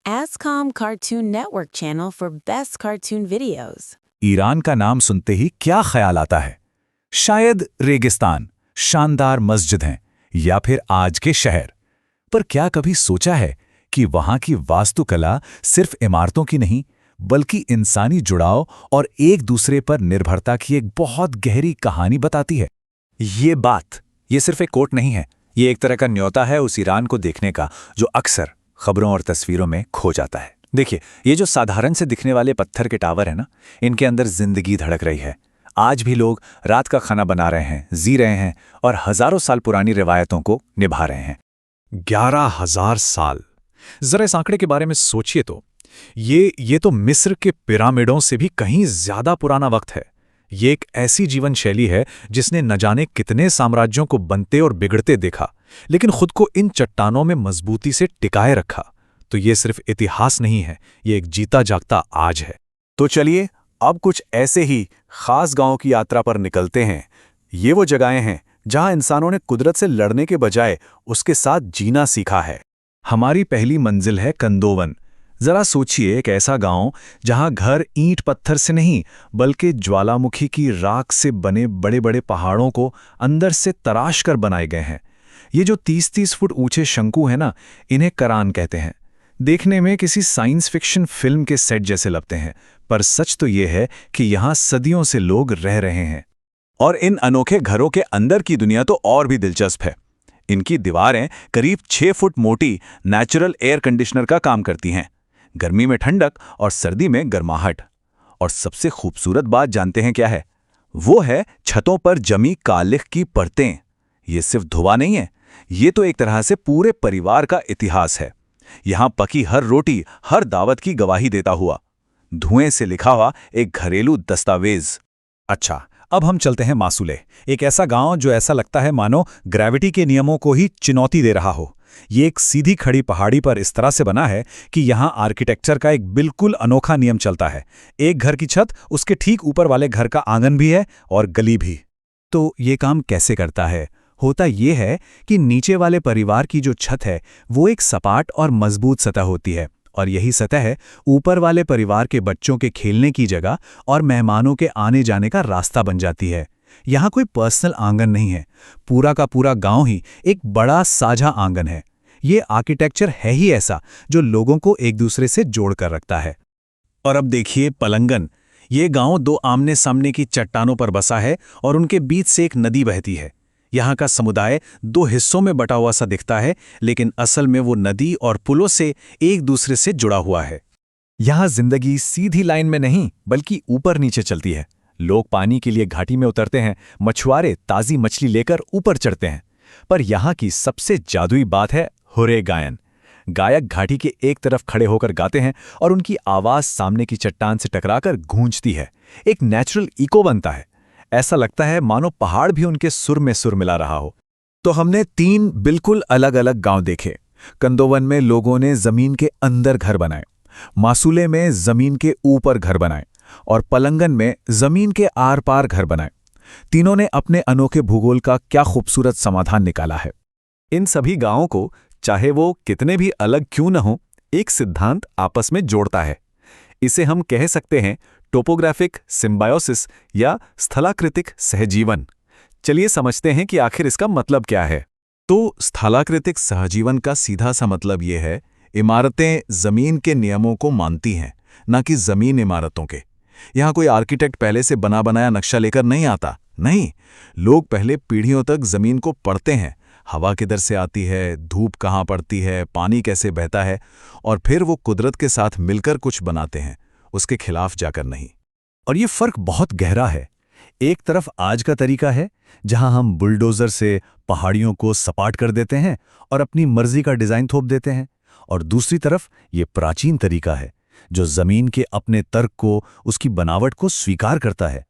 ASCOM Cartoon Network channel for best cartoon videos. Iran का नाम सुनते ही क्या ख्याल आता है? शायद रेगिस्तान, शानदार मस्जिद हैं या फिर आज के शहर। पर क्या कभी सोचा है कि वहां की वास्तुकला सिर्फ इमारतों की नहीं, बल्कि इंसानी जुड़ाव और एक दूसरे पर निर्भरता की एक बहुत गहरी कहानी बताती है? ये सिर्फ एक कोट नहीं है, ये एक तरह का न्योता है उस ईरान को देखने का जो अक्सर खबरों और तस्वीरों में खो जाता है। देखिए, ये जो साधारण से दिखने वाले पत्थर के टावर है ना, इनके अंदर जिंदगी धड़क रही है। आज भी लोग रात का खाना बना रहे हैं, जी रहे हैं और हजारों साल पुरानी रिवायतों को निभा रहे हैं। 11,000 साल। जरा इस आंकड़े के बारे में सोचिए तो। ये तो मिस्र के पिरामिडों से भी कहीं ज्यादा पुराना वक्त है। ये एक ऐसी जीवन शैली है जिसने न जाने कितने साम्राज्यों को बनते और बिगड़ते देखा, लेकिन खुद को इन चट्टानों में मजबूती से टिकाए रखा। तो ये सिर्फ इतिहास नहीं है, ये एक जीता जागता आज है। तो चलिए अब कुछ ऐसे ही खास गांवों की यात्रा पर निकलते हैं। ये वो जगहें हैं जहां इंसानों ने कुदरत से लड़ने के बजाय उसके साथ जीना सीखा है। हमारी पहली मंजिल है कंदोवन। जरा सोचिए, एक ऐसा गांव जहां घर ईंट पत्थर से नहीं बल्कि ज्वालामुखी की राख से बने बड़े बड़े पहाड़ों को अंदर से तराश कर बनाए गए हैं। ये जो 30-30 फुट ऊंचे शंकु हैं ना, इन्हें करान कहते हैं। देखने में किसी साइंस फिक्शन फिल्म के सेट जैसे लगते हैं, पर सच तो ये है कि यहाँ सदियों से लोग रह रहे हैं। और इन अनोखे घरों के अंदर की दुनिया तो और भी दिलचस्प है। इनकी दीवारें करीब 6 फुट मोटी नेचुरल एयर कंडीशनर का काम करती हैं। गर्मी में ठंडक और सर्दी में गर्माहट। और सबसे खूबसूरत बात जानते हैं क्या है? वो है छतों पर जमी कालिख की परतें। ये सिर्फ धुआं नहीं है, ये तो एक तरह से पूरे परिवार का इतिहास है। यहां पकी हर रोटी हर दावत की गवाही देता हुआ, धुएं से लिखा हुआ एक घरेलू दस्तावेज। अच्छा, अब हम चलते हैं मासूले, एक ऐसा गांव जो ऐसा लगता है मानो ग्रेविटी के नियमों को ही चुनौती दे रहा हो। ये एक सीधी खड़ी पहाड़ी पर इस तरह से बना है कि यहाँ आर्किटेक्चर का एक बिल्कुल अनोखा नियम चलता है। एक घर की छत, उसके ठीक ऊपर वाले घर का आंगन भी है और गली भी। तो ये काम कैसे करता है? होता ये है कि नीचे वाले परिवार की जो छत है वो एक सपाट और मजबूत सतह होती है, और यही सतह ऊपर वाले परिवार के बच्चों के खेलने की जगह और मेहमानों के आने जाने का रास्ता बन जाती है। यहाँ कोई पर्सनल आंगन नहीं है, पूरा का पूरा गांव ही एक बड़ा साझा आंगन है। ये आर्किटेक्चर है ही ऐसा जो लोगों को एक दूसरे से जोड़ कर रखता है। और अब देखिए पलंगन। ये गांव 2 आमने सामने की चट्टानों पर बसा है और उनके बीच से एक नदी बहती है। यहाँ का समुदाय 2 हिस्सों में बटा हुआ सा दिखता है, लेकिन असल में वो नदी और पुलों से एक दूसरे से जुड़ा हुआ है। यहाँ जिंदगी सीधी लाइन में नहीं बल्कि ऊपर नीचे चलती है। लोग पानी के लिए घाटी में उतरते हैं, मछुआरे ताज़ी मछली लेकर ऊपर चढ़ते हैं। पर यहाँ की सबसे जादुई बात है हुर्रे गायन। गायक घाटी के एक तरफ खड़े होकर गाते हैं और उनकी आवाज़ सामने की चट्टान से टकराकर गूंजती है। एक नेचुरल इको बनता है। ऐसा लगता है मानो पहाड़ भी उनके सुर में सुर मिला रहा हो। तो हमने 3 बिल्कुल अलग अलग गांव देखे। कंदोवन में लोगों ने जमीन के अंदर घर बनाए, मासूले में जमीन के ऊपर घर बनाए और पलंगन में जमीन के आर पार घर बनाए। तीनों ने अपने अनोखे भूगोल का क्या खूबसूरत समाधान निकाला है। इन सभी गांवों को, चाहे वो कितने भी अलग क्यों न हो, एक सिद्धांत आपस में जोड़ता है। इसे हम कह सकते हैं टोपोग्राफिक सिम्बायोसिस या स्थलाकृतिक सहजीवन। चलिए समझते हैं कि आखिर इसका मतलब क्या है। तो स्थलाकृतिक सहजीवन का सीधा सा मतलब यह है, इमारतें जमीन के नियमों को मानती हैं, न कि जमीन इमारतों के। यहाँ कोई आर्किटेक्ट पहले से बना बनाया नक्शा लेकर नहीं आता। नहीं, लोग पहले पीढ़ियों तक जमीन को पढ़ते हैं। हवा किधर से आती है, धूप कहाँ पड़ती है, पानी कैसे बहता है, और फिर वो कुदरत के साथ मिलकर कुछ बनाते हैं, उसके खिलाफ जाकर नहीं। और ये फर्क बहुत गहरा है। एक तरफ आज का तरीका है जहां हम बुलडोजर से पहाड़ियों को सपाट कर देते हैं और अपनी मर्जी का डिजाइन थोप देते हैं, और दूसरी तरफ ये प्राचीन तरीका है जो जमीन के अपने तर्क को, उसकी बनावट को स्वीकार करता है।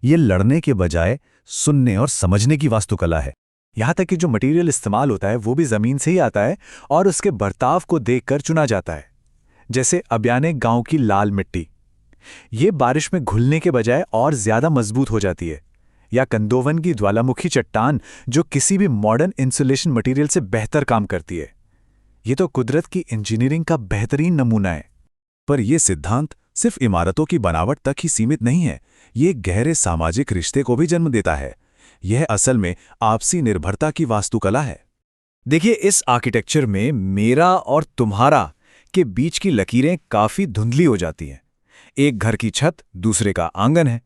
ये लड़ने के बजाय सुनने और समझने की वास्तुकला है। यहाँ तक कि जो मटेरियल इस्तेमाल होता है वो भी जमीन से ही आता है और उसके बर्ताव को देखकर चुना जाता है। जैसे अब्याने गांव की लाल मिट्टी, ये बारिश में घुलने के बजाय और ज्यादा मजबूत हो जाती है। या कंदोवन की ज्वालामुखी चट्टान जो किसी भी मॉडर्न इंसुलेशन मटेरियल से बेहतर काम करती है। ये तो कुदरत की इंजीनियरिंग का बेहतरीन नमूना है। पर यह सिद्धांत सिर्फ इमारतों की बनावट तक ही सीमित नहीं है, ये एक गहरे सामाजिक रिश्ते को भी जन्म देता है। यह असल में आपसी निर्भरता की वास्तुकला है। देखिए, इस आर्किटेक्चर में मेरा और तुम्हारा के बीच की लकीरें काफी धुंधली हो जाती हैं। एक घर की छत दूसरे का आंगन है।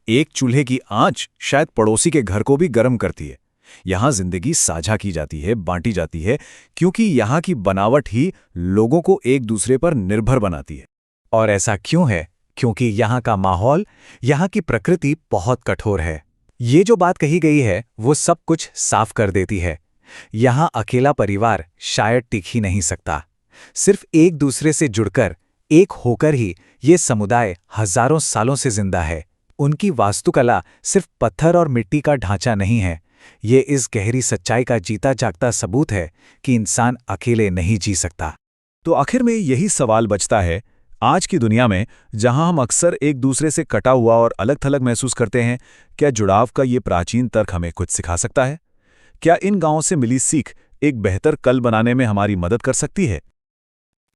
एक चूल्हे की आंच शायद पड़ोसी के घर को भी गर्म करती है। यहाँ जिंदगी साझा की जाती है, बांटी जाती है, क्योंकि यहाँ की बनावट ही लोगों को एक दूसरे पर निर्भर बनाती है। और ऐसा क्यों है? क्योंकि यहाँ का माहौल, यहाँ की प्रकृति बहुत कठोर है। ये जो बात कही गई है वो सब कुछ साफ कर देती है। यहाँ अकेला परिवार शायद टिक ही नहीं सकता। सिर्फ एक दूसरे से जुड़कर, एक होकर ही ये समुदाय हजारों सालों से जिंदा है। उनकी वास्तुकला सिर्फ पत्थर और मिट्टी का ढांचा नहीं है, ये इस गहरी सच्चाई का जीता जागता सबूत है कि इंसान अकेले नहीं जी सकता। तो आखिर में यही सवाल बचता है, आज की दुनिया में जहां हम अक्सर एक दूसरे से कटा हुआ और अलग थलग महसूस करते हैं, क्या जुड़ाव का ये प्राचीन तर्क हमें कुछ सिखा सकता है? क्या इन गांवों से मिली सीख एक बेहतर कल बनाने में हमारी मदद कर सकती है?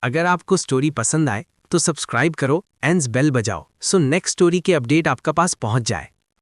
अगर आपको स्टोरी पसंद आए तो सब्सक्राइब करो एंड बेल बजाओ सो नेक्स्ट स्टोरी के अपडेट आपका पास पहुंच जाए।